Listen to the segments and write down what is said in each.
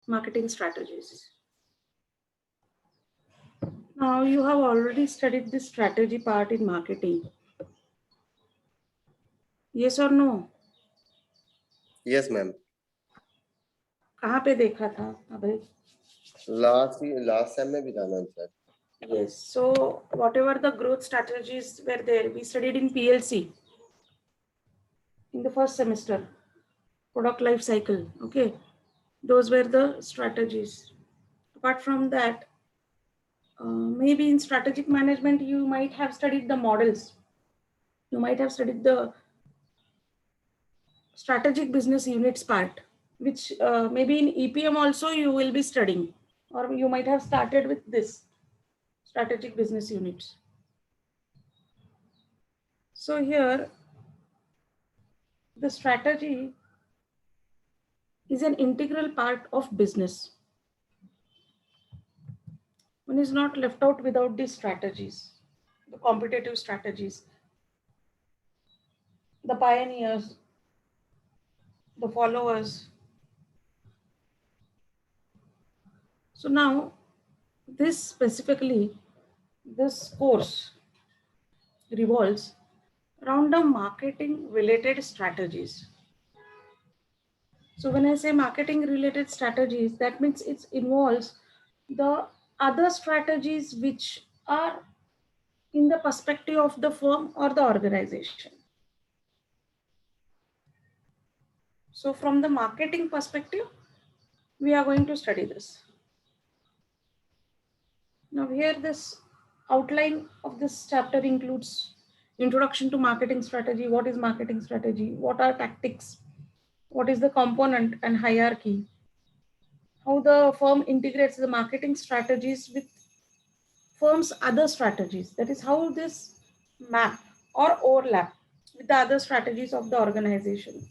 Marketing strategies. Now you have already studied the strategy part in marketing. Yes or no? Yes, ma'am. कहाँ पे देखा था अभय? Last time में भी था ma'am sir. Yes. So whatever the growth strategies were there, we studied in PLC in the first semester. Product life cycle. Okay. Those were the strategies. Apart from that, maybe in strategic management, you might have studied the models. You might have studied the strategic business units part, which maybe in EPM also you will be studying, or you might have started with this strategic business units. So here, the strategy is an integral part of business. One is not left out without these strategies, the competitive strategies, the pioneers, the followers. So now, this specifically, this course revolves around the marketing related strategies. So when I say marketing related strategies, that means it involves the other strategies which are in the perspective of the firm or the organization. So from the marketing perspective, we are going to study this. Now here this outline of this chapter includes introduction to marketing strategy. What is marketing strategy? What are tactics? What is the component and hierarchy? How the firm integrates the marketing strategies with firm's other strategies. That is how this map or overlap with the other strategies of the organization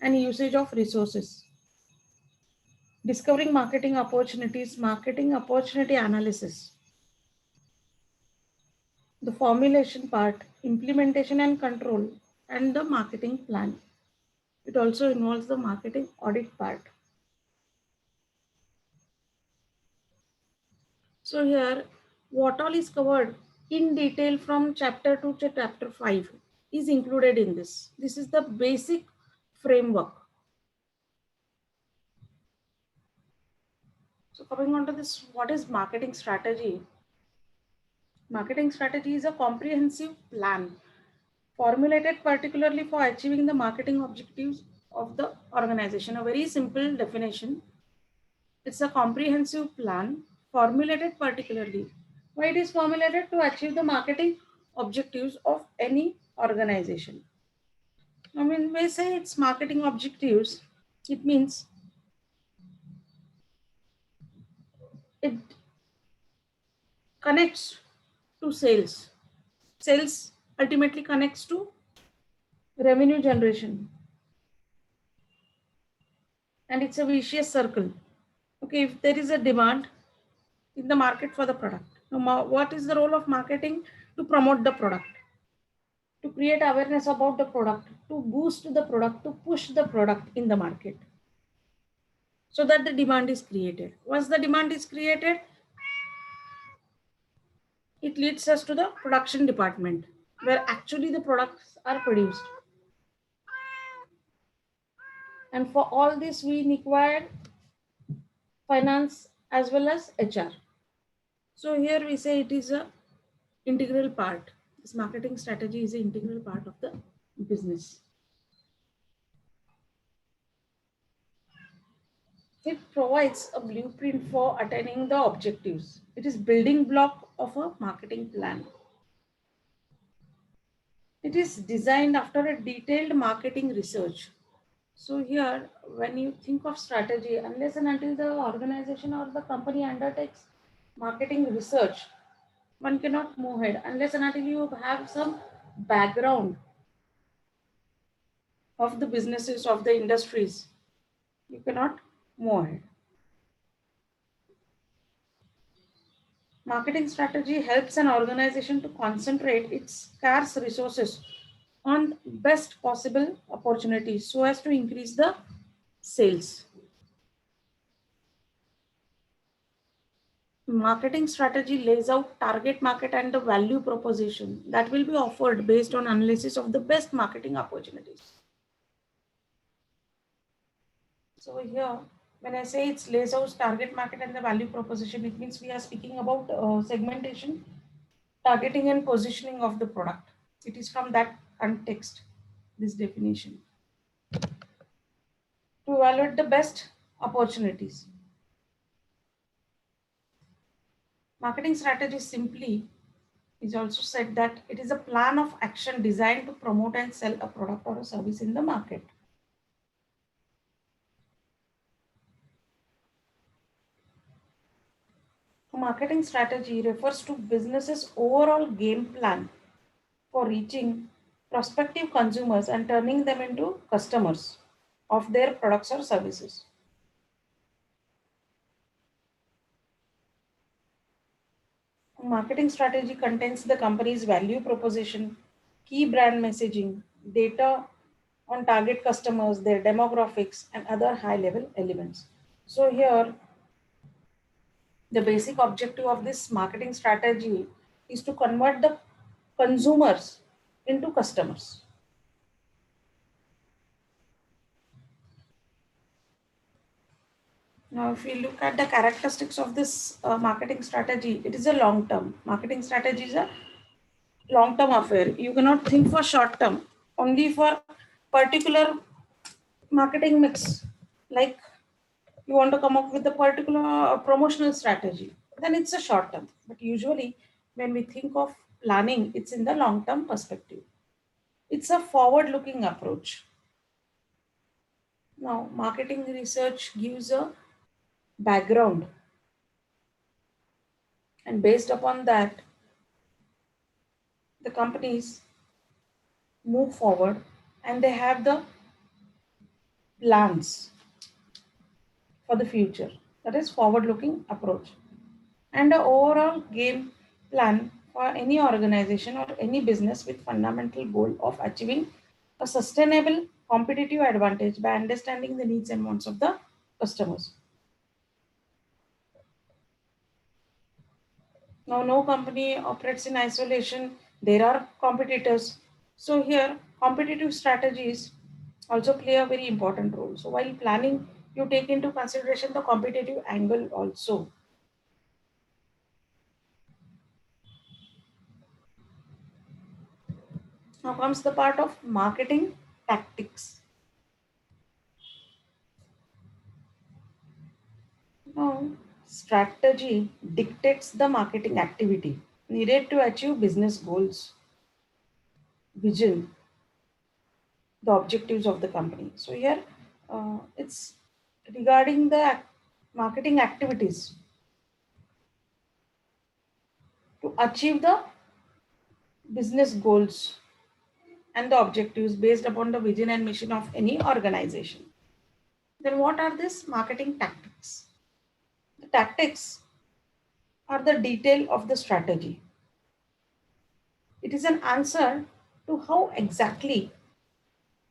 and usage of resources. Discovering marketing opportunities, marketing opportunity analysis, the formulation part, implementation and control, and the marketing plan. It also involves the marketing audit part. So here, what all is covered in detail from chapter 2 to chapter 5 is included in this. This is the basic framework. So coming on to this, what is marketing strategy? Marketing strategy is a comprehensive plan formulated particularly for achieving the marketing objectives of the organization. A very simple definition. It's a comprehensive plan formulated particularly. Why it is formulated? To achieve the marketing objectives of any organization. I mean, when we say it's marketing objectives, it means it connects to sales. Sales ultimately connects to revenue generation. And it's a vicious circle. Okay, if there is a demand in the market for the product, now what is the role of marketing? To promote the product, to create awareness about the product, to boost the product, to push the product in the market so that the demand is created. Once the demand is created, it leads us to the production department where actually the products are produced. And for all this, we require finance as well as HR. So here we say it is a integral part. This marketing strategy is an integral part of the business. It provides a blueprint for attaining the objectives. It is building block of a marketing plan. It is designed after a detailed marketing research. So here, when you think of strategy, unless and until the organization or the company undertakes marketing research, one cannot move ahead unless and until you have some background of the businesses, of the industries. You cannot move ahead. Marketing strategy helps an organization to concentrate its scarce resources on best possible opportunities so as to increase the sales. Marketing strategy lays out target market and the value proposition that will be offered based on analysis of the best marketing opportunities. So here, when I say it lays out target market and the value proposition, it means we are speaking about segmentation, targeting and positioning of the product. It is from that context, this definition. To evaluate the best opportunities. Marketing strategy simply is also said that it is a plan of action designed to promote and sell a product or a service in the market. A marketing strategy refers to business's overall game plan for reaching prospective consumers and turning them into customers of their products or services. Marketing strategy contains the company's value proposition, key brand messaging, data on target customers, their demographics, and other high level elements. So, here the basic objective of this marketing strategy is to convert the consumers into customers. Now, if we look at the characteristics of this marketing strategy, it is a long term. Marketing strategy is a long term affair. You cannot think for short term, only for particular marketing mix. Like you want to come up with a particular promotional strategy, then it's a short term. But usually, when we think of planning, it's in the long term perspective. It's a forward looking approach. Now, marketing research gives a background, and based upon that, the companies move forward and they have the plans for the future. That is forward looking approach. And the overall game plan for any organization or any business with fundamental goal of achieving a sustainable competitive advantage by understanding the needs and wants of the customers. Now, no company operates in isolation. There are competitors. So here, competitive strategies also play a very important role. So while planning, you take into consideration the competitive angle also. Now comes the part of marketing tactics. Now, strategy dictates the marketing activity needed to achieve business goals, vision, the objectives of the company. So here, it's regarding the marketing activities to achieve the business goals and the objectives based upon the vision and mission of any organization. Then what are these marketing tactics? The tactics are the detail of the strategy. It is an answer to how exactly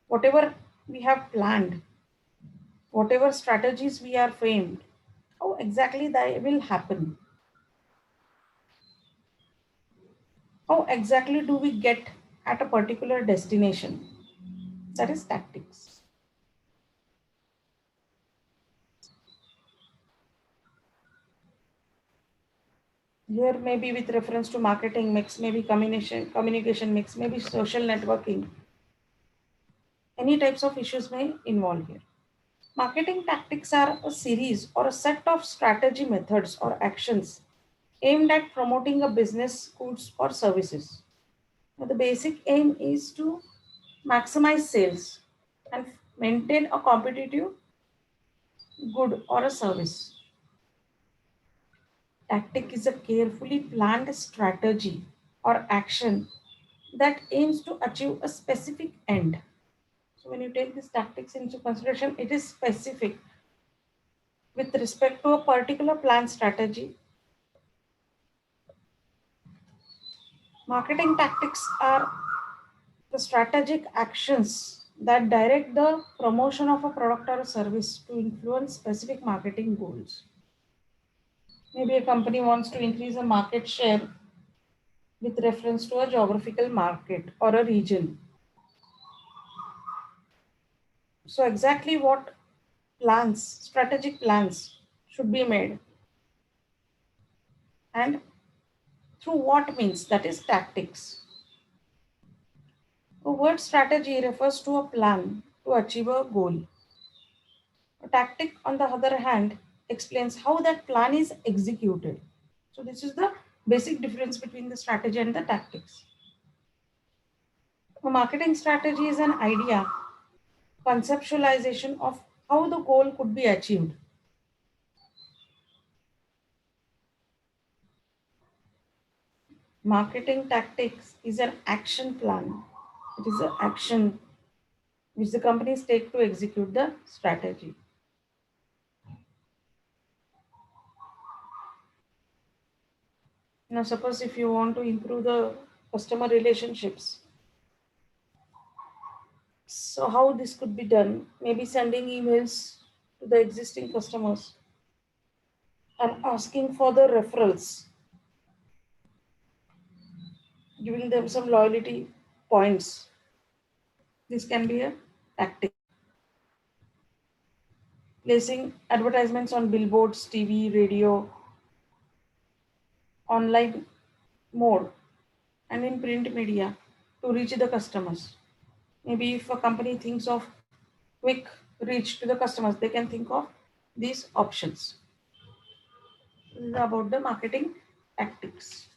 whatever we have planned, whatever strategies we are framed, how exactly they will happen. How exactly do we get at a particular destination? That is tactics. Here maybe with reference to marketing mix, maybe communication mix, maybe social networking. Any types of issues may involve here. Marketing tactics are a series or a set of strategy methods or actions aimed at promoting a business, goods, or services. Now, the basic aim is to maximize sales and maintain a competitive good or a service. Tactic is a carefully planned strategy or action that aims to achieve a specific end. So when you take these tactics into consideration, it is specific with respect to a particular plan strategy. Marketing tactics are the strategic actions that direct the promotion of a product or a service to influence specific marketing goals. Maybe a company wants to increase a market share with reference to a geographical market or a region. So, exactly what plans, strategic plans should be made, and through what means, that is tactics. The word strategy refers to a plan to achieve a goal. A tactic, on the other hand, explains how that plan is executed. So, this is the basic difference between the strategy and the tactics. A marketing strategy is an idea, conceptualization of how the goal could be achieved. Marketing tactics is an action plan. It is an action which the companies take to execute the strategy. Now, suppose if you want to improve the customer relationships, so how this could be done? Maybe sending emails to the existing customers and asking for the referrals, giving them some loyalty points. This can be a tactic. Placing advertisements on billboards, TV, radio, online mode, and in print media to reach the customers. Maybe if a company thinks of quick reach to the customers, they can think of these options. This is about the marketing tactics.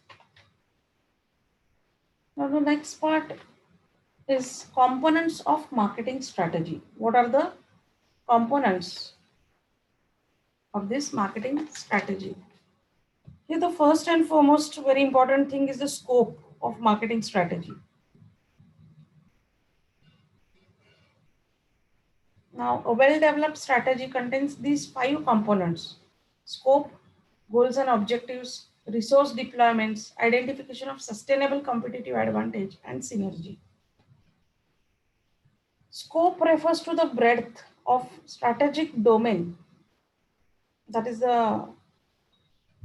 Now, the next part is components of marketing strategy. What are the components of this marketing strategy? Here, the first and foremost very important thing is the scope of marketing strategy. Now, a well-developed strategy contains these five components: scope, goals and objectives, resource deployments, identification of sustainable competitive advantage, and synergy. Scope refers to the breadth of strategic domain, that is the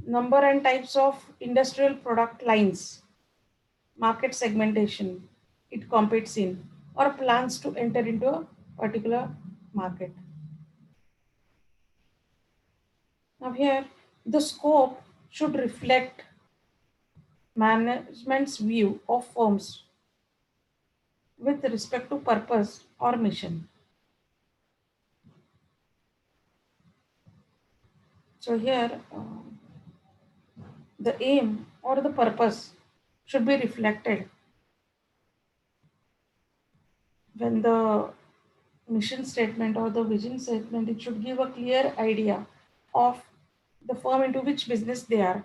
number and types of industrial product lines, market segmentation it competes in, or plans to enter into a particular market. Now, here the scope should reflect management's view of firms with respect to purpose or mission. So, here the aim or the purpose should be reflected when the mission statement or the vision statement. It should give a clear idea of the firm into which business they are,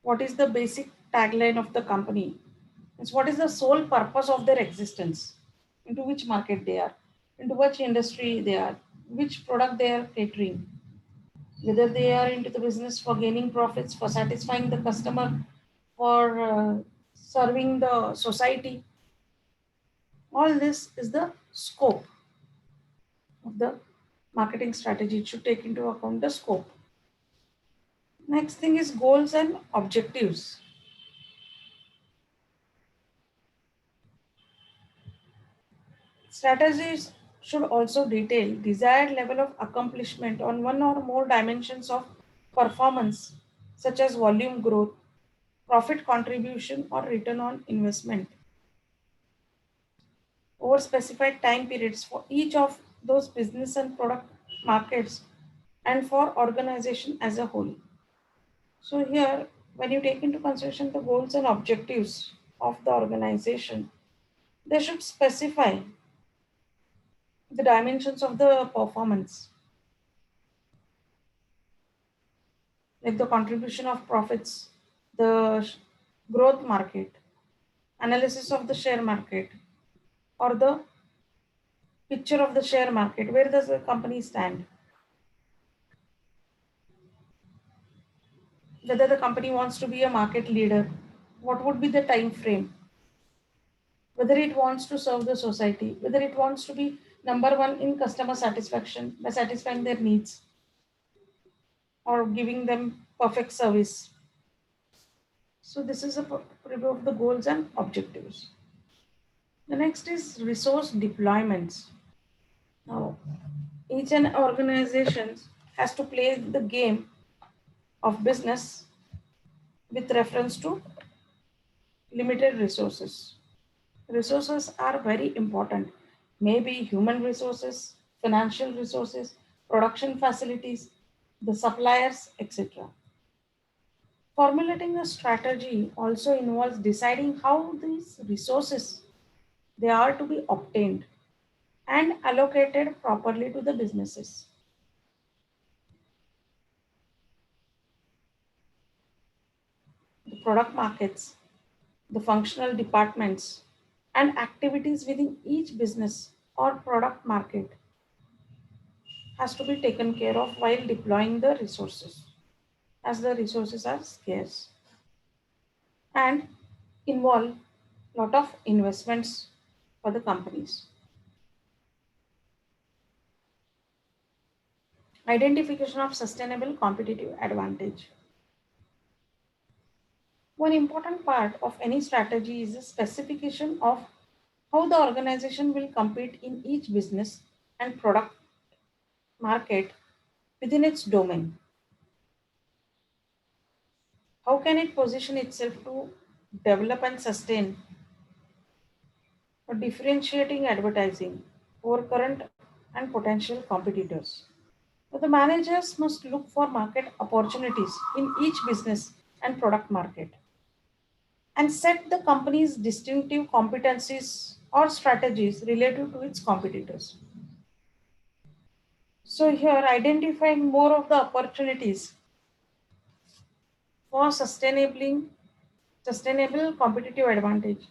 what is the basic tagline of the company, means what is the sole purpose of their existence, into which market they are, into which industry they are, which product they are catering, whether they are into the business for gaining profits, for satisfying the customer, for serving the society. All this is the scope of the marketing strategy. It should take into account the scope. Next thing is goals and objectives. Strategies should also detail desired level of accomplishment on one or more dimensions of performance, such as volume growth, profit contribution, or return on investment, over specified time periods for each of those business and product markets and for organization as a whole. So here, when you take into consideration the goals and objectives of the organization, they should specify the dimensions of the performance, like the contribution of profits, the growth market, analysis of the share market, or the picture of the share market. Where does the company stand? Whether the company wants to be a market leader, what would be the time frame? Whether it wants to serve the society, whether it wants to be number one in customer satisfaction by satisfying their needs, or giving them perfect service. So this is a review of the goals and objectives. The next is resource deployments. Now, each and organization has to play the game of business with reference to limited resources. Resources are very important. Maybe human resources, financial resources, production facilities, the suppliers, etc. Formulating a strategy also involves deciding how these resources they are to be obtained and allocated properly to the businesses. The product markets, the functional departments, and activities within each business or product market has to be taken care of while deploying the resources, as the resources are scarce and involve lot of investments for the companies. Identification of sustainable competitive advantage. One important part of any strategy is the specification of how the organization will compete in each business and product market within its domain. How can it position itself to develop and sustain or differentiating advertising over current and potential competitors? So the managers must look for market opportunities in each business and product market and set the company's distinctive competencies or strategies related to its competitors. So here identifying more of the opportunities for sustainable competitive advantage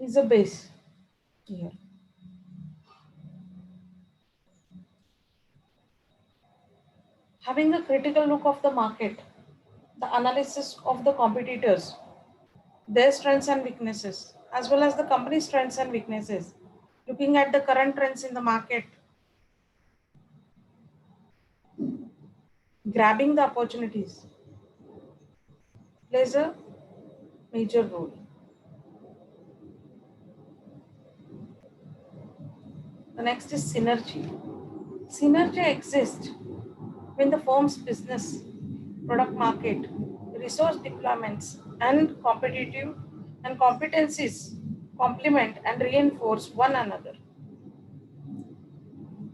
is a base here. Having a critical look of the market, the analysis of the competitors, their strengths and weaknesses, as well as the company's strengths and weaknesses, looking at the current trends in the market, grabbing the opportunities plays a major role. The next is synergy. Synergy exists when the firm's business, product market, resource deployments, and competitive and competencies complement and reinforce one another.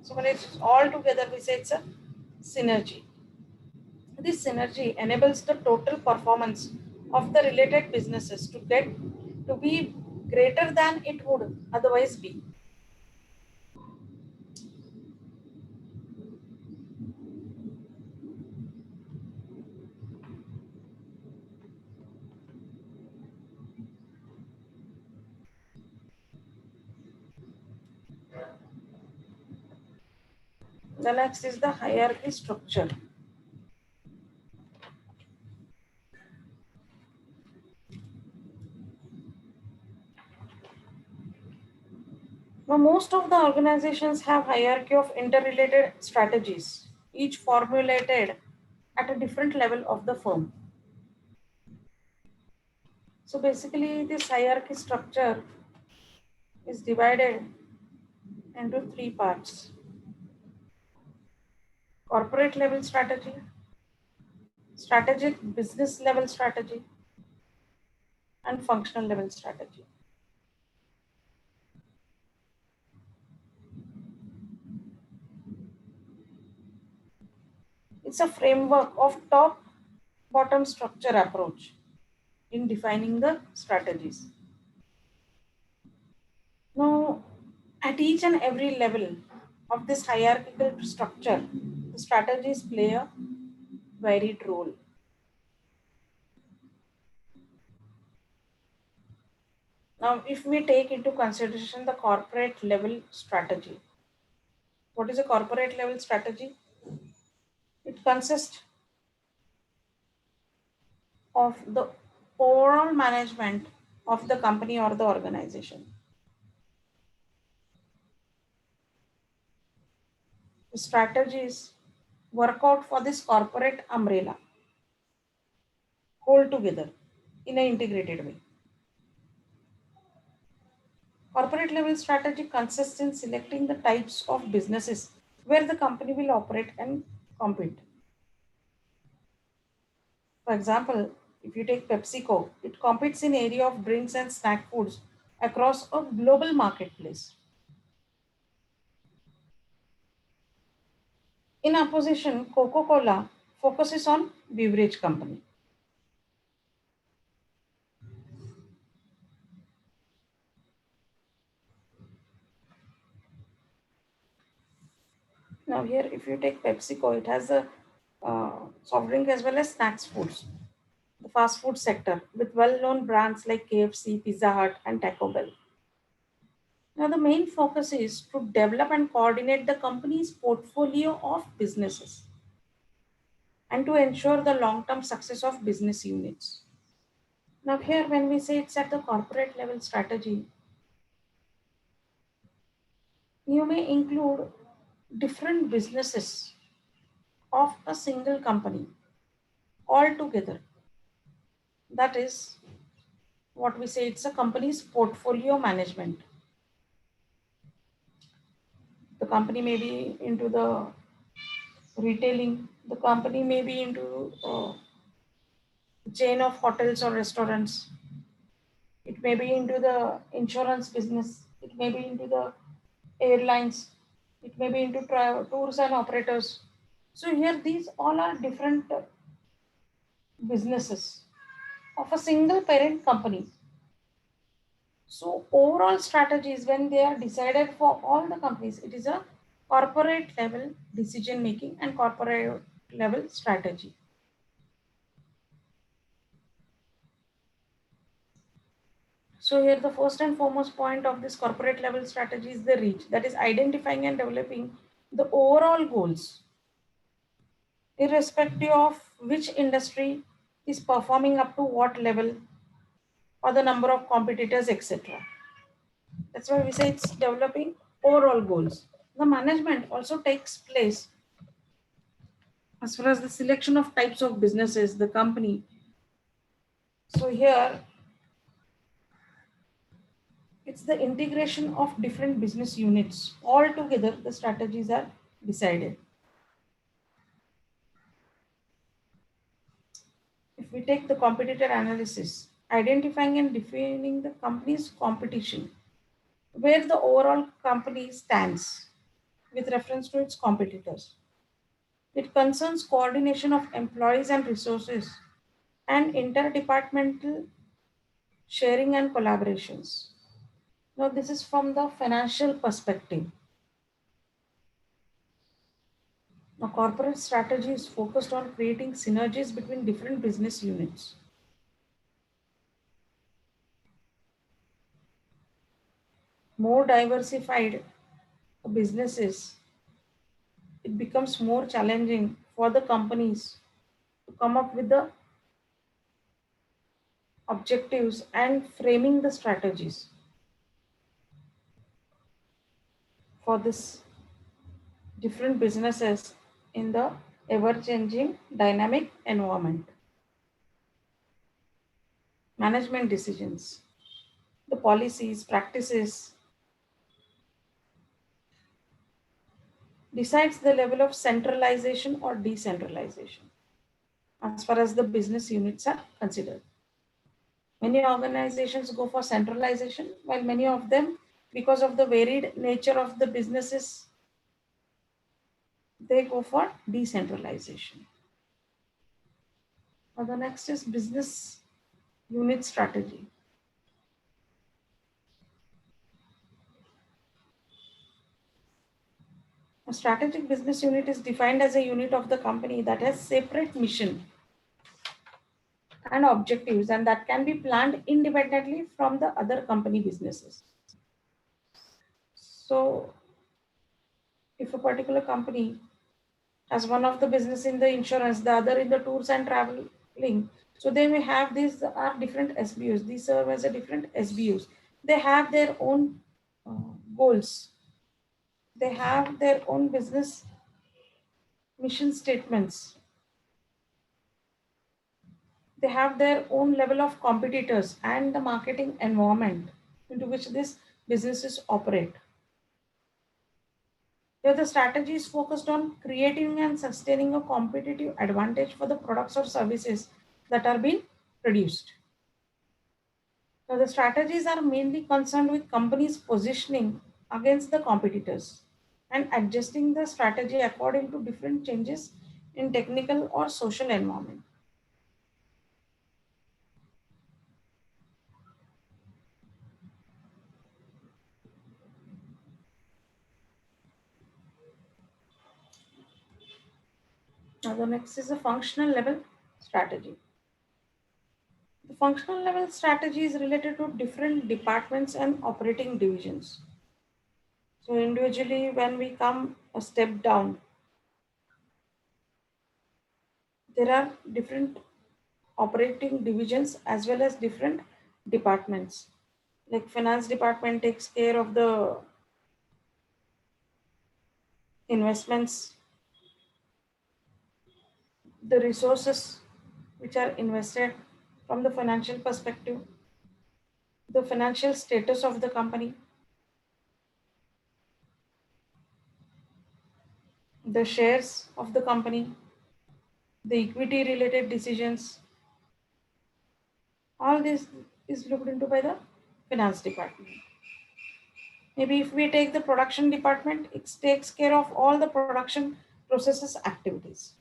So when it's all together, we say it's a synergy. This synergy enables the total performance of the related businesses to be greater than it would otherwise be. The next is the hierarchy structure. Now, most of the organizations have hierarchy of interrelated strategies, each formulated at a different level of the firm. So basically, this hierarchy structure is divided into three parts: corporate level strategy, strategic business level strategy, and functional level strategy. It's a framework of top bottom structure approach in defining the strategies. Now, at each and every level of this hierarchical structure, the strategies play a varied role. Now, if we take into consideration the corporate level strategy, what is a corporate level strategy? It consists of the overall management of the company or the organization. The strategies work out for this corporate umbrella hold together in an integrated way. Corporate level strategy consists in selecting the types of businesses where the company will operate and compete. For example, if you take PepsiCo, it competes in area of drinks and snack foods across a global marketplace. In opposition, Coca-Cola focuses on beverage company. Now here, if you take PepsiCo, it has a soft drink as well as snacks foods, the fast food sector with well-known brands like KFC, Pizza Hut, and Taco Bell. Now the main focus is to develop and coordinate the company's portfolio of businesses and to ensure the long-term success of business units. Now here, when we say it's at the corporate level strategy, you may include different businesses of a single company all together. That is what we say it's a company's portfolio management. The company may be into the retailing, the company may be into chain of hotels or restaurants, it may be into the insurance business, it may be into the airlines, it may be into tours and operators. So here these all are different businesses of a single parent company. So overall strategies, when they are decided for all the companies, it is a corporate level decision making and corporate level strategy. So here the first and foremost point of this corporate level strategy is the reach, that is identifying and developing the overall goals, irrespective of which industry is performing up to what level or the number of competitors, etc. That's why we say it's developing overall goals. The management also takes place as far as the selection of types of businesses, the company. So here it's the integration of different business units. All together, the strategies are decided. If we take the competitor analysis, identifying and defining the company's competition, where the overall company stands with reference to its competitors. It concerns coordination of employees and resources and interdepartmental sharing and collaborations. Now, this is from the financial perspective. Now, corporate strategy is focused on creating synergies between different business units. More diversified businesses, it becomes more challenging for the companies to come up with the objectives and framing the strategies for this different businesses in the ever-changing dynamic environment. Management decisions, the policies, practices decides the level of centralization or decentralization as far as the business units are considered. Many organizations go for centralization, while many of them, because of the varied nature of the businesses, they go for decentralization. Now, the next is business unit strategy. A strategic business unit is defined as a unit of the company that has separate mission and objectives and that can be planned independently from the other company businesses. So, if a particular company has one of the business in the insurance, the other in the tours and traveling, so they may have these are different SBUs. These serve as a different SBUs. They have their own goals. They have their own business mission statements. They have their own level of competitors and the marketing environment into which these businesses operate. Here, the strategy is focused on creating and sustaining a competitive advantage for the products or services that are being produced. So, the strategies are mainly concerned with companies' positioning against the competitors and adjusting the strategy according to different changes in technical or social environment. Now, the next is a functional level strategy. The functional level strategy is related to different departments and operating divisions. So, individually, when we come a step down, there are different operating divisions as well as different departments. Like finance department takes care of the investments, the resources which are invested from the financial perspective, the financial status of the company, the shares of the company, the equity related decisions. All this is looked into by the finance department. Maybe if we take the production department, it takes care of all the production processes activities.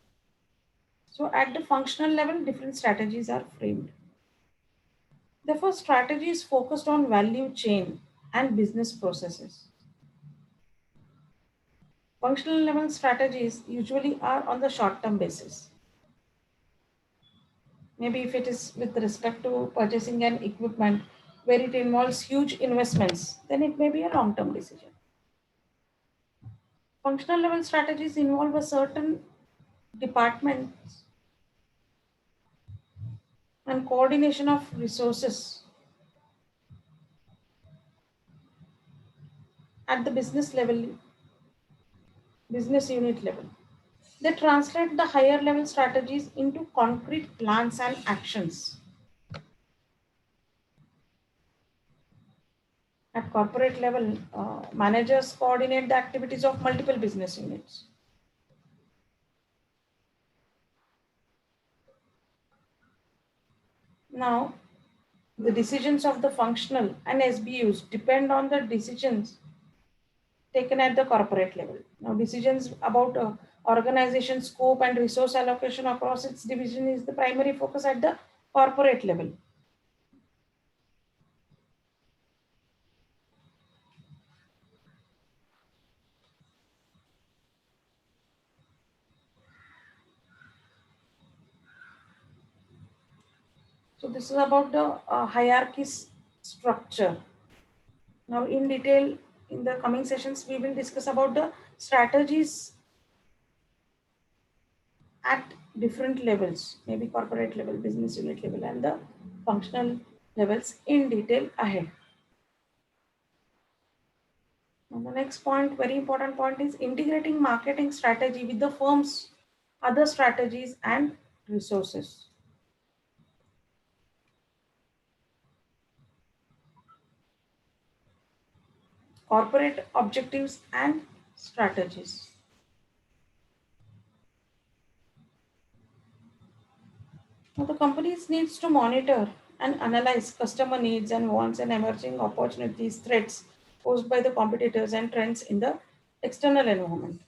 So at the functional level, different strategies are framed. Therefore, strategy is focused on value chain and business processes. Functional level strategies usually are on the short term basis. Maybe if it is with respect to purchasing an equipment where it involves huge investments, then it may be a long term decision. Functional level strategies involve a certain departments and coordination of resources at the business level, business unit level. They translate the higher level strategies into concrete plans and actions. At corporate level, managers coordinate the activities of multiple business units. Now, the decisions of the functional and SBUs depend on the decisions taken at the corporate level. Now, decisions about organization scope and resource allocation across its division is the primary focus at the corporate level. So, this is about the hierarchy structure. Now, in detail, in the coming sessions, we will discuss about the strategies at different levels, maybe corporate level, business unit level, and the functional levels in detail ahead. Now, the next point, very important point, is integrating marketing strategy with the firm's other strategies and resources. Corporate objectives and strategies. Now, the companies needs to monitor and analyze customer needs and wants and emerging opportunities, threats posed by the competitors and trends in the external environment.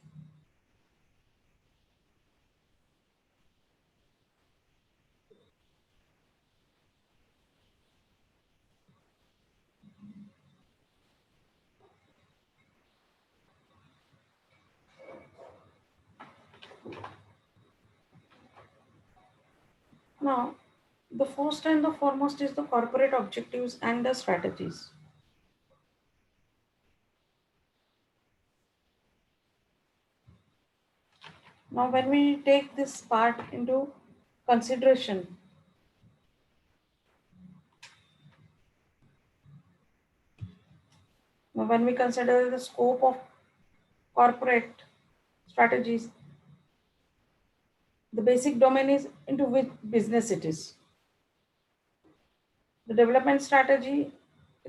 Now, the first and the foremost is the corporate objectives and the strategies. Now, when we take this part into consideration, now when we consider the scope of corporate strategies, The basic domain is into which business it is. The development strategy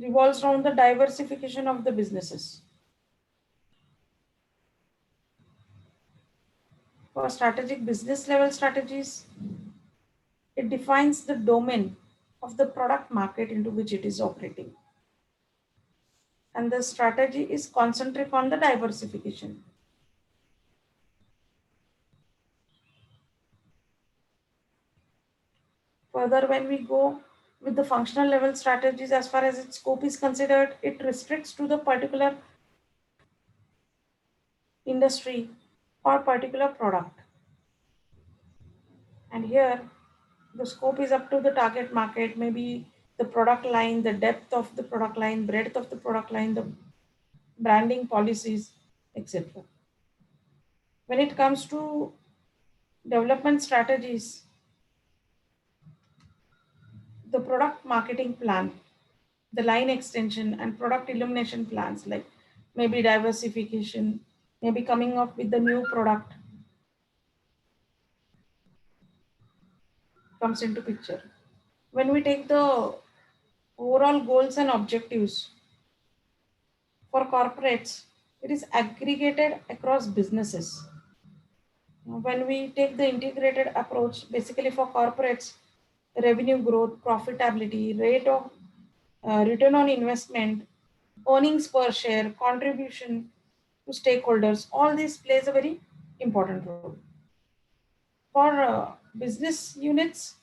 revolves around the diversification of the businesses. For strategic business level strategies, it defines the domain of the product market into which it is operating. And the strategy is concentric on the diversification. Further, when we go with the functional level strategies, as far as its scope is considered, it restricts to the particular industry or particular product. And here, the scope is up to the target market, maybe the product line, the depth of the product line, breadth of the product line, the branding policies, etc. When it comes to development strategies, the product marketing plan, the line extension and product illumination plans, like maybe diversification, maybe coming up with the new product, comes into picture. When we take the overall goals and objectives for corporates, it is aggregated across businesses. When we take the integrated approach, basically for corporates, revenue growth, profitability, rate of return on investment, earnings per share, contribution to stakeholders, all this plays a very important role. For business units,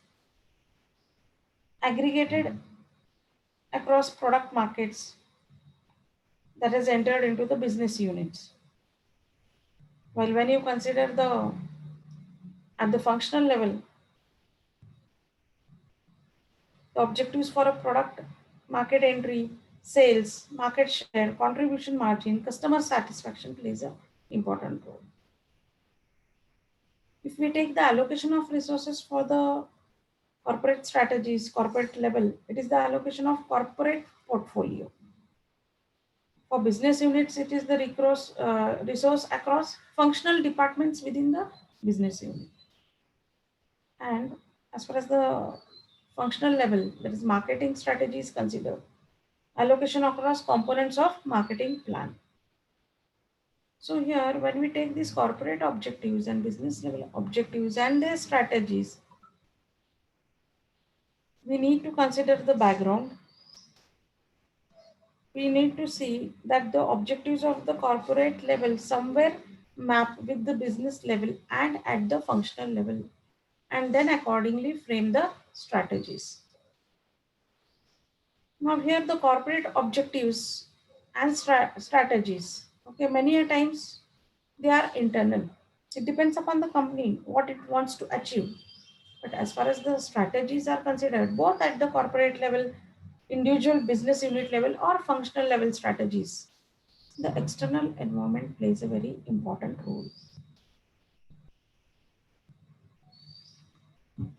aggregated across product markets that has entered into the business units. While when you consider at the functional level, the objectives for a product market entry, sales, market share, contribution margin, customer satisfaction plays an important role. If we take the allocation of resources for the corporate strategies, corporate level, it is the allocation of corporate portfolio. For business units, it is the resource across functional departments within the business unit. And as far as the functional level, that is marketing strategy is considered, allocation across components of marketing plan. So here, when we take these corporate objectives and business level objectives and their strategies, we need to consider the background. We need to see that the objectives of the corporate level somewhere map with the business level and at the functional level, and then accordingly frame the strategies. Now here the corporate objectives and strategies. Okay, many a times they are internal. It depends upon the company what it wants to achieve. But as far as the strategies are considered, both at the corporate level, individual business unit level, or functional level strategies, the external environment plays a very important role.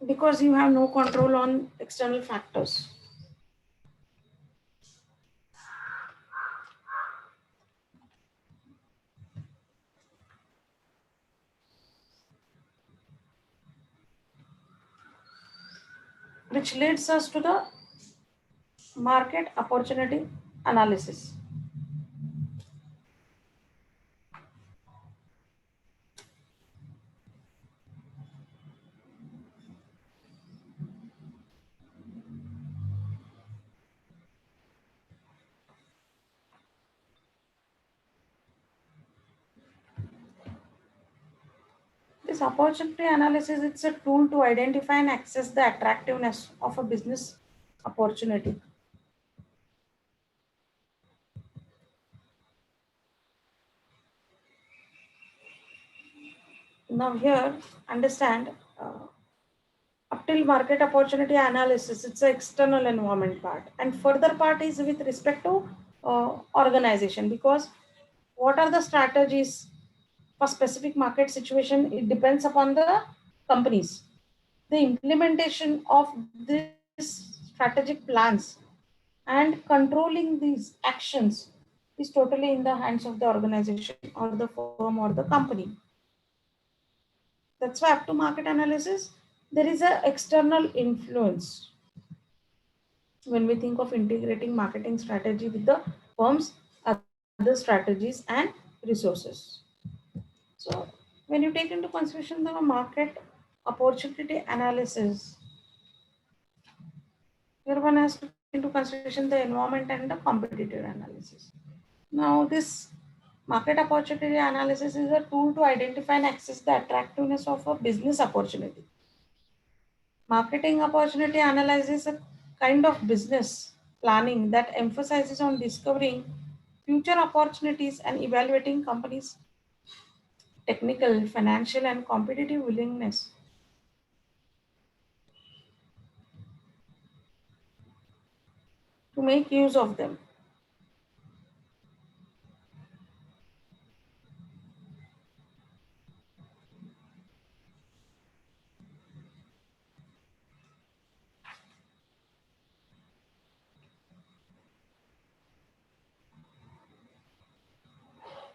Because you have no control on external factors. Which leads us to the market opportunity analysis. This opportunity analysis, it's a tool to identify and access the attractiveness of a business opportunity. Now here, understand up till market opportunity analysis, it's an external environment part, and further part is with respect to organization, because what are the strategies for specific market situation, it depends upon the companies. The implementation of these strategic plans and controlling these actions is totally in the hands of the organization or the firm or the company. That's why up to market analysis, there is a external influence when we think of integrating marketing strategy with the firm's other strategies and resources. So when you take into consideration the market opportunity analysis, here one has to take into consideration the environment and the competitive analysis. Now this market opportunity analysis is a tool to identify and assess the attractiveness of a business opportunity. Marketing opportunity analysis is a kind of business planning that emphasizes on discovering future opportunities and evaluating companies' technical, financial, and competitive willingness to make use of them.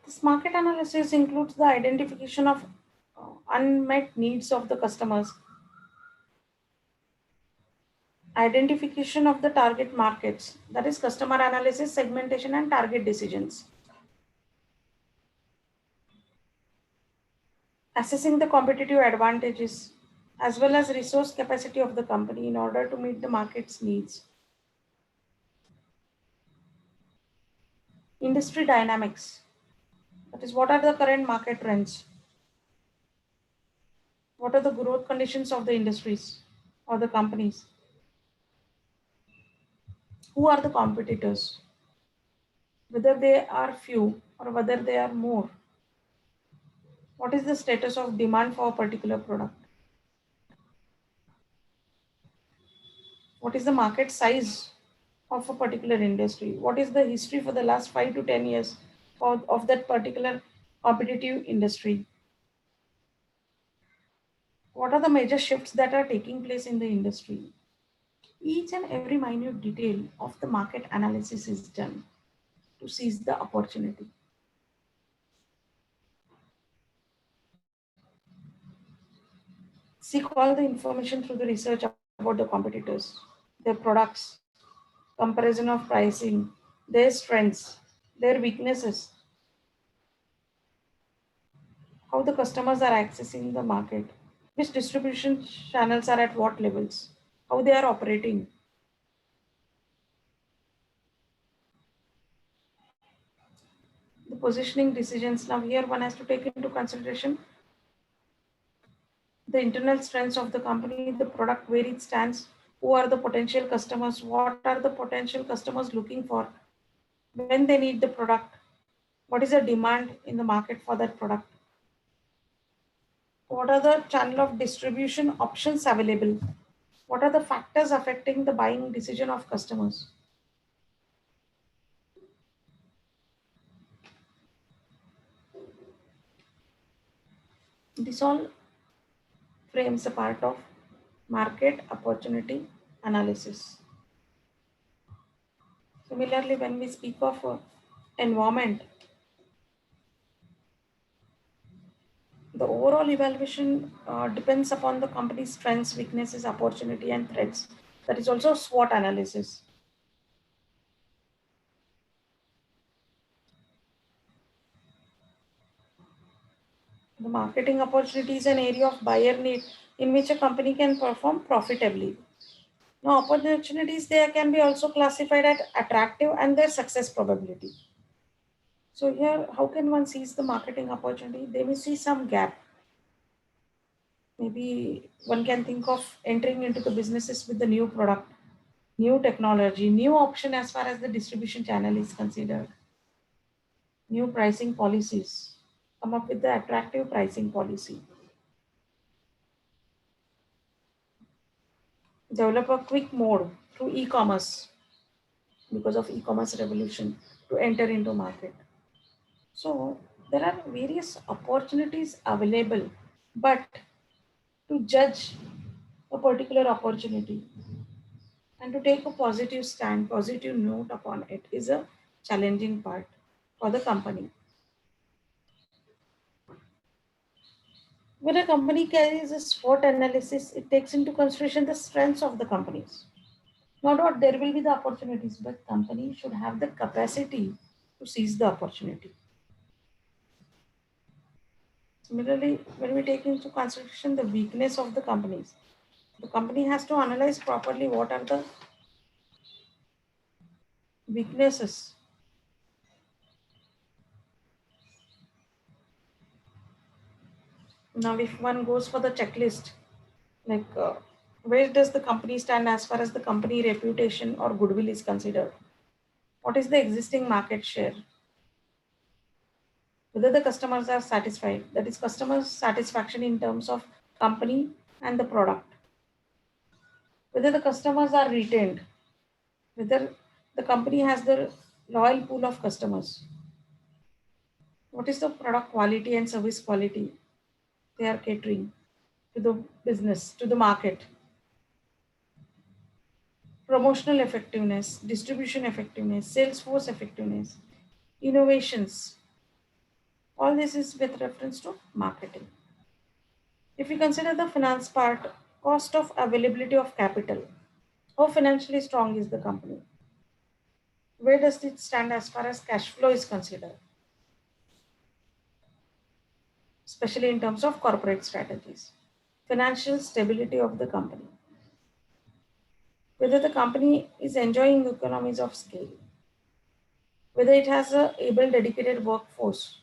This market analysis includes the identification of unmet needs of the customers, identification of the target markets, that is customer analysis, segmentation, and target decisions, assessing the competitive advantages as well as resource capacity of the company in order to meet the market's needs. Industry dynamics, that is what are the current market trends, what are the growth conditions of the industries or the companies, who are the competitors, whether they are few or whether they are more, what is the status of demand for a particular product, what is the market size of a particular industry, what is the history for the last 5 to 10 years of that particular competitive industry, what are the major shifts that are taking place in the industry. Each and every minute detail of the market analysis is done to seize the opportunity. Seek all the information through the research about the competitors, their products, comparison of pricing, their strengths, their weaknesses, how the customers are accessing the market, which distribution channels are at what levels, how they are operating. The positioning decisions. Now, here one has to take into consideration the internal strengths of the company, the product, where it stands, who are the potential customers, what are the potential customers looking for, when they need the product, what is the demand in the market for that product, what are the channel of distribution options available, what are the factors affecting the buying decision of customers. This all frames a part of market opportunity analysis. Similarly, when we speak of environment, the overall evaluation depends upon the company's strengths, weaknesses, opportunity, and threats. That is also SWOT analysis. The marketing opportunity is an area of buyer need in which a company can perform profitably. Now, opportunities there can be also classified as attractive and their success probability. So here, how can one seize the marketing opportunity? They may see some gap. Maybe one can think of entering into the businesses with the new product, new technology, new option as far as the distribution channel is considered, new pricing policies, come up with the attractive pricing policy, develop a quick mode through e-commerce because of e-commerce revolution to enter into market. So there are various opportunities available, but to judge a particular opportunity and to take a positive stand, positive note upon it is a challenging part for the company. When a company carries a SWOT analysis, it takes into consideration the strengths of the companies. No doubt there will be the opportunities, but company should have the capacity to seize the opportunity. Similarly, when we take into consideration the weakness of the companies, the company has to analyze properly what are the weaknesses. Now, if one goes for the checklist, like where does the company stand as far as the company reputation or goodwill is considered? What is the existing market share? Whether the customers are satisfied, that is customer satisfaction in terms of company and the product. Whether the customers are retained, whether the company has the loyal pool of customers. What is the product quality and service quality they are catering to the business, to the market? Promotional effectiveness, distribution effectiveness, sales force effectiveness, innovations. All this is with reference to marketing. If we consider the finance part, cost of availability of capital, how financially strong is the company? Where does it stand as far as cash flow is considered, especially in terms of corporate strategies? Financial stability of the company, whether the company is enjoying economies of scale, whether it has a able dedicated workforce,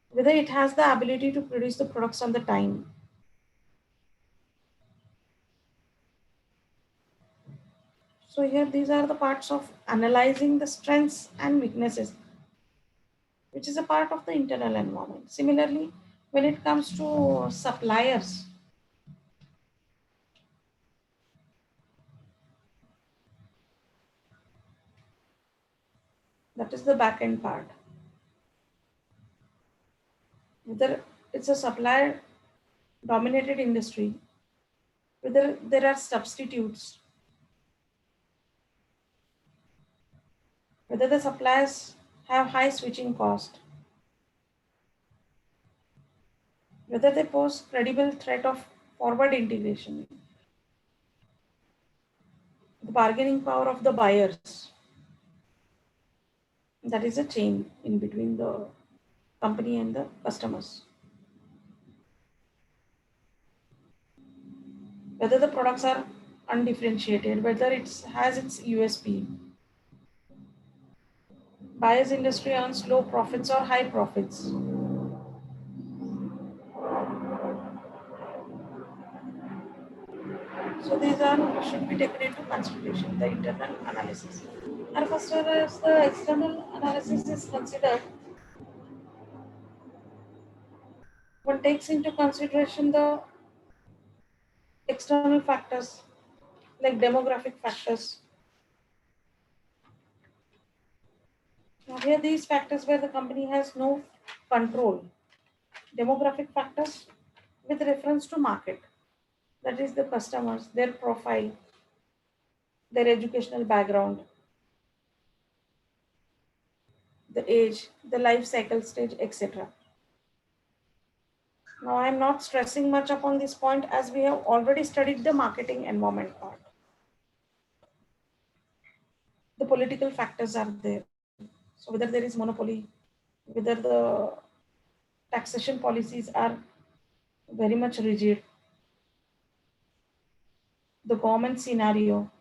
whether it has the ability to produce the products on the time. So here these are the parts of analyzing the strengths and weaknesses, which is a part of the internal environment. Similarly, when it comes to suppliers, that is the back end part. Whether it's a supplier dominated industry, whether there are substitutes, whether the suppliers have high switching cost, whether they pose credible threat of forward integration, the bargaining power of the buyers, that is a chain in between the company and the customers, whether the products are undifferentiated, whether it has its USP. Buyers industry earns low profits or high profits. So these are should be taken into consideration, the internal analysis. And first as the external analysis is considered, one takes into consideration the external factors like demographic factors. Now here these factors where the company has no control. Demographic factors with reference to market, that is the customers, their profile, their educational background, the age, the life cycle stage, etc. Now I am not stressing much upon this point as we have already studied the marketing environment part. The political factors are there. So whether there is monopoly, whether the taxation policies are very much rigid, the government scenario,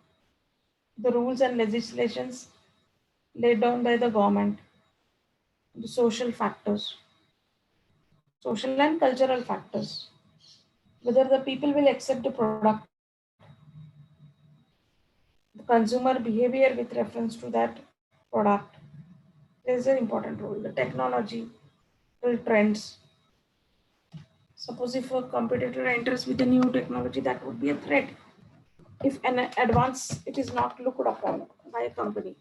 the rules and legislations laid down by the government, the social factors, social and cultural factors, whether the people will accept the product, the consumer behavior with reference to that product plays an important role, the technology, the trends. Suppose if a competitor enters with a new technology, that would be a threat. If an advance, it is not looked upon by a company.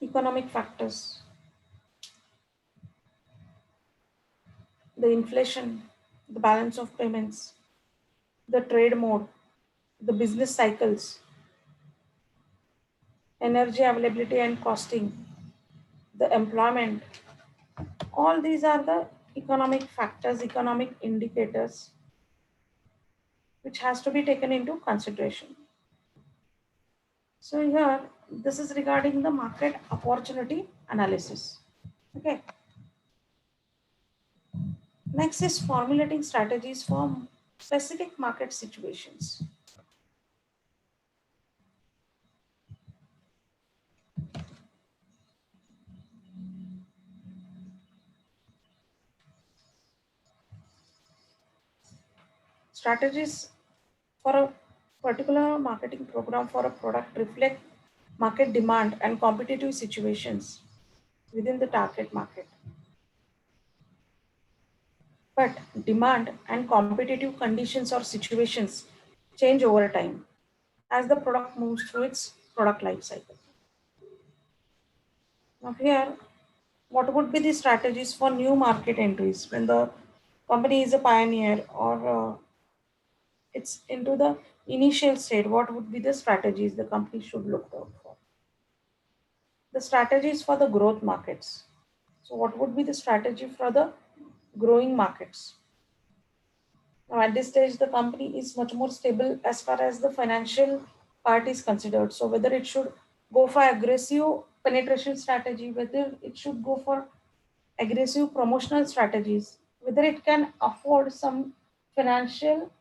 Economic factors, the inflation, the balance of payments, the trade mode, the business cycles, energy availability and costing, the employment. All these are the economic factors, economic indicators, which has to be taken into consideration. So here, this is regarding the market opportunity analysis. Okay. Next is formulating strategies for specific market situations. Strategies for a particular marketing program for a product reflect market demand and competitive situations within the target market. But demand and competitive conditions or situations change over time as the product moves through its product life cycle. Now here, what would be the strategies for new market entries when the company is a pioneer or it's into the initial state? What would be the strategies the company should look out for? The strategies for the growth markets. So what would be the strategy for the growing markets? Now at this stage, the company is much more stable as far as the financial part is considered. So whether it should go for aggressive penetration strategy, whether it should go for aggressive promotional strategies, whether it can afford some financial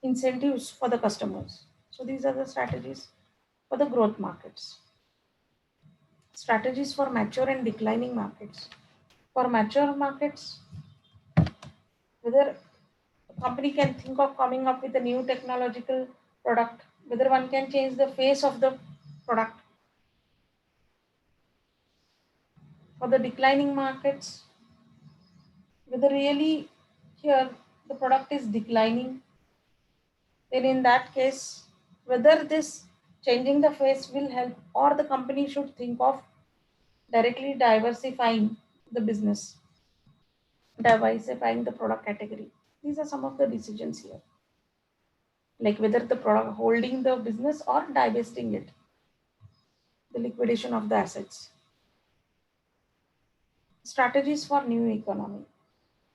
incentives for the customers. So these are the strategies for the growth markets. Strategies for mature and declining markets. For mature markets, whether a company can think of coming up with a new technological product, whether one can change the face of the product. For the declining markets, whether really here the product is declining, then in that case, whether this changing the face will help or the company should think of directly diversifying the business, diversifying the product category. These are some of the decisions here, like whether the product holding the business or divesting it, the liquidation of the assets. Strategies for new economy.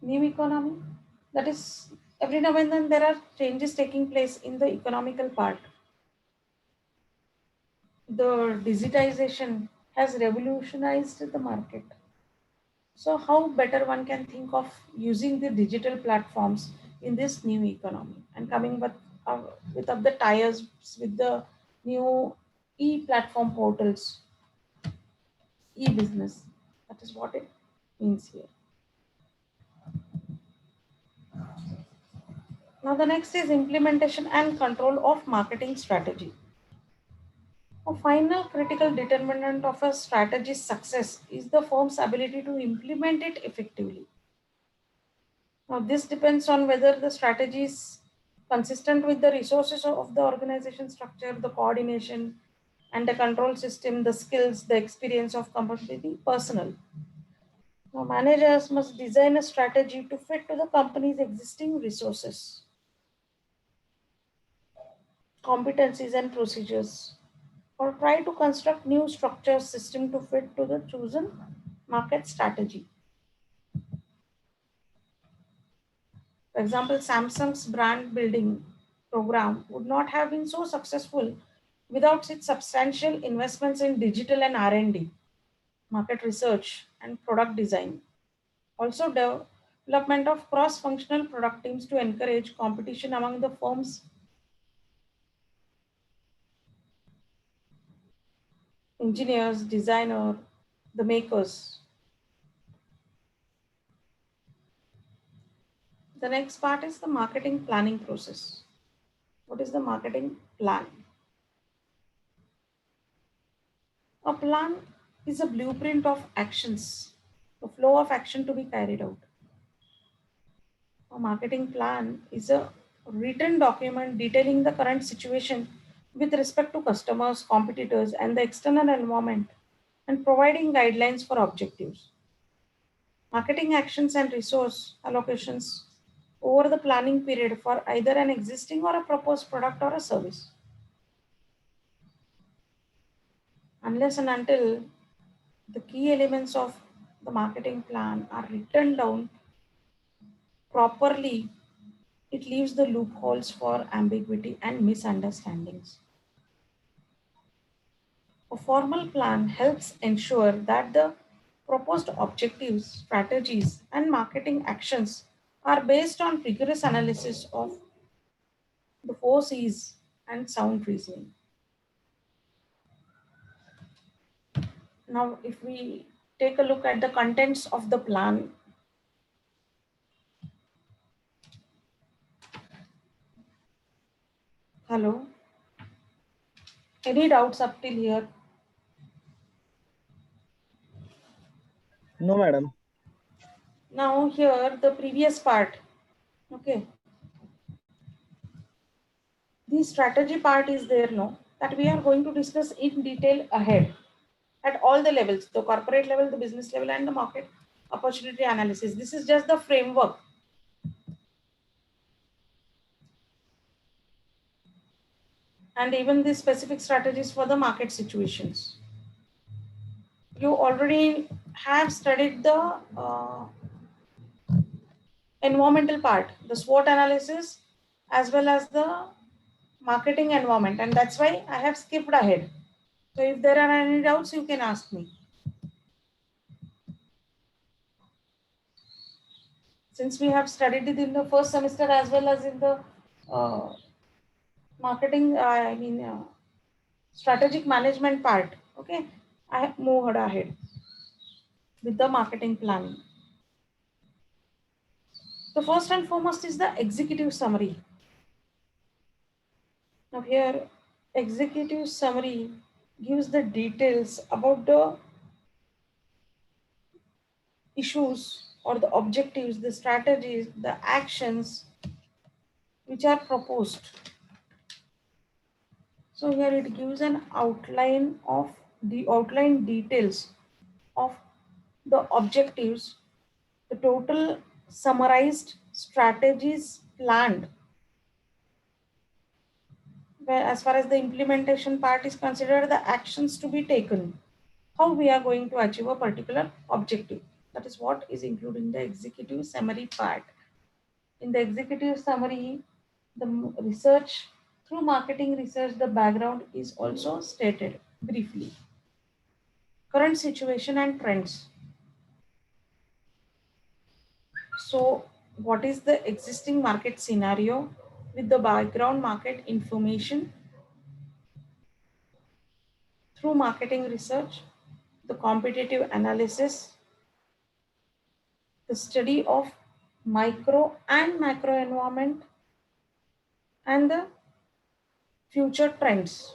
New economy, that is, every now and then there are changes taking place in the economical part. The digitization has revolutionized the market. So how better one can think of using the digital platforms in this new economy and coming with up the tires with the new e-platform portals, e-business. That is what it means here. Now the next is implementation and control of marketing strategy. A final critical determinant of a strategy's success is the firm's ability to implement it effectively. Now, this depends on whether the strategy is consistent with the resources of the organization structure, the coordination, and the control system, the skills, the experience of completely personal. Now, managers must design a strategy to fit to the company's existing resources, competencies, and procedures, or try to construct new structure system to fit to the chosen market strategy. For example, Samsung's brand building program would not have been so successful without its substantial investments in digital and R&D, market research, and product design. Also, development of cross-functional product teams to encourage competition among the firm's engineers, designer, the makers. The next part is the marketing planning process. What is the marketing plan? A plan is a blueprint of actions, the flow of action to be carried out. A marketing plan is a written document detailing the current situation with respect to customers, competitors, and the external environment and providing guidelines for objectives. Marketing actions and resource allocations over the planning period for either an existing or a proposed product or a service. Unless and until the key elements of the marketing plan are written down properly, it leaves the loopholes for ambiguity and misunderstandings. A formal plan helps ensure that the proposed objectives, strategies, and marketing actions are based on rigorous analysis of the four C's and sound reasoning. Now, if we take a look at the contents of the plan, hello, any doubts up till here? No, madam. Now, here the previous part, okay, the strategy part is there, no, that we are going to discuss in detail ahead at all the levels, the corporate level, the business level, and the market opportunity analysis. This is just the framework. And even the specific strategies for the market situations. You already have studied the environmental part, the SWOT analysis, as well as the marketing environment. And that's why I have skipped ahead. So if there are any doubts, you can ask me. Since we have studied it in the first semester as well as in the uh, marketing, strategic management part, okay, I have moved ahead with the marketing planning. The first and foremost is the executive summary. Now here, executive summary gives the details about the issues or the objectives, the strategies, the actions which are proposed. So here it gives an outline of the outline details of the objectives, the total summarized strategies planned, where as far as the implementation part is considered, the actions to be taken, how we are going to achieve a particular objective. That is what is included in the executive summary part. In the executive summary, the research, through marketing research, the background is also stated briefly. Current situation and trends. So, what is the existing market scenario with the background market information through marketing research, the competitive analysis, the study of micro and macro environment, and the future trends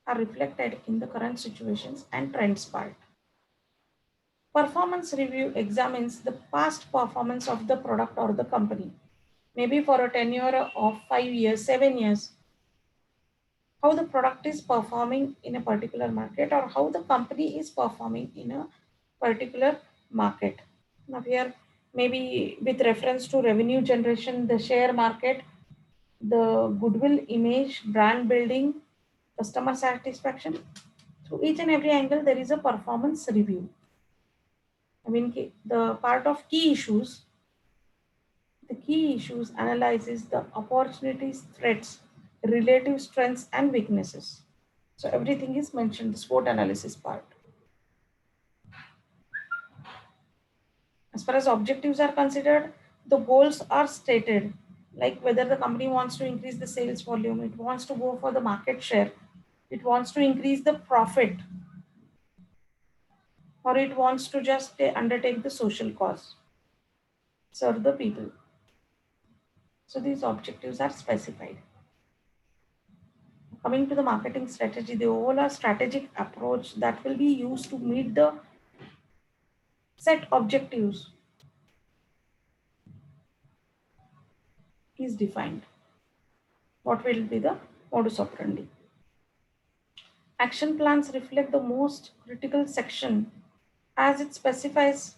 are reflected in the current situations and trends part. Performance review examines the past performance of the product or the company, maybe for a tenure of 5 years, 7 years, how the product is performing in a particular market or how the company is performing in a particular market. Now here, maybe with reference to revenue generation, the share market, the goodwill image, brand building, customer satisfaction. Through each and every angle, there is a performance review. I mean, the part of key issues, the key issues analyzes the opportunities, threats, relative strengths, and weaknesses. So everything is mentioned, the SWOT analysis part. As far as objectives are considered, the goals are stated, like whether the company wants to increase the sales volume, it wants to go for the market share, it wants to increase the profit, or it wants to just undertake the social cause, serve the people. So these objectives are specified. Coming to the marketing strategy, the overall strategic approach that will be used to meet the set objectives is defined. What will be the modus operandi? Action plans reflect the most critical section as it specifies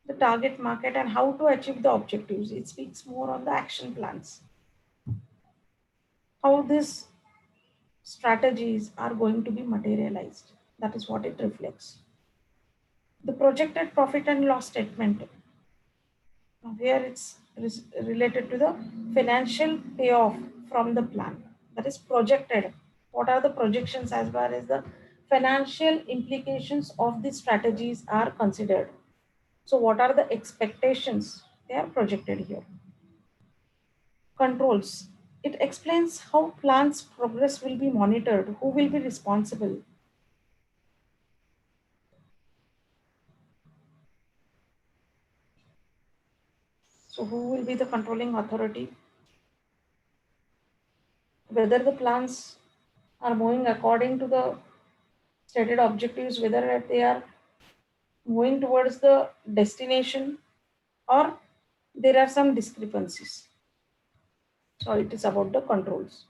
the target market and how to achieve the objectives. It speaks more on the action plans. How this strategies are going to be materialized. That is what it reflects. The projected profit and loss statement, where it's related to the financial payoff from the plan, that is projected. What are the projections as far as the financial implications of the strategies are considered? So what are the expectations? They are projected here. Controls, it explains how plans progress will be monitored, who will be responsible. So who will be the controlling authority, whether the plans are moving according to the stated objectives, whether they are moving towards the destination or there are some discrepancies. So it is about the controls.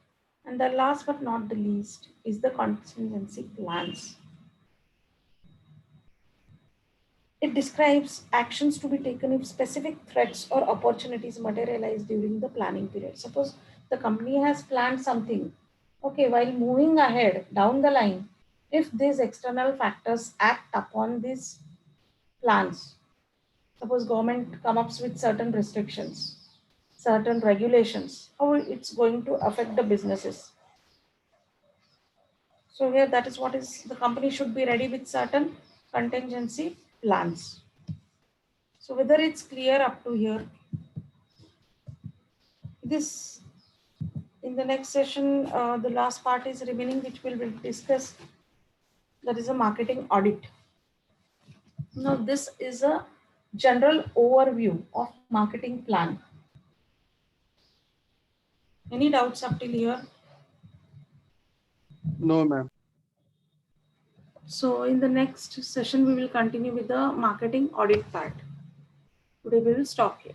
And the last but not the least is the contingency plans. It describes actions to be taken if specific threats or opportunities materialize during the planning period. Suppose the company has planned something, okay, while moving ahead down the line, if these external factors act upon these plans, suppose government comes up with certain restrictions, certain regulations, how it's going to affect the businesses. So here that is what is the company should be ready with certain contingency plans. So whether it's clear up to here, this in the next session, the last part is remaining, which will be discussed. That is a marketing audit. Now this is a general overview of marketing plan. Any doubts up till here? No, ma'am. So in the next session, we will continue with the marketing audit part. Today we will stop here.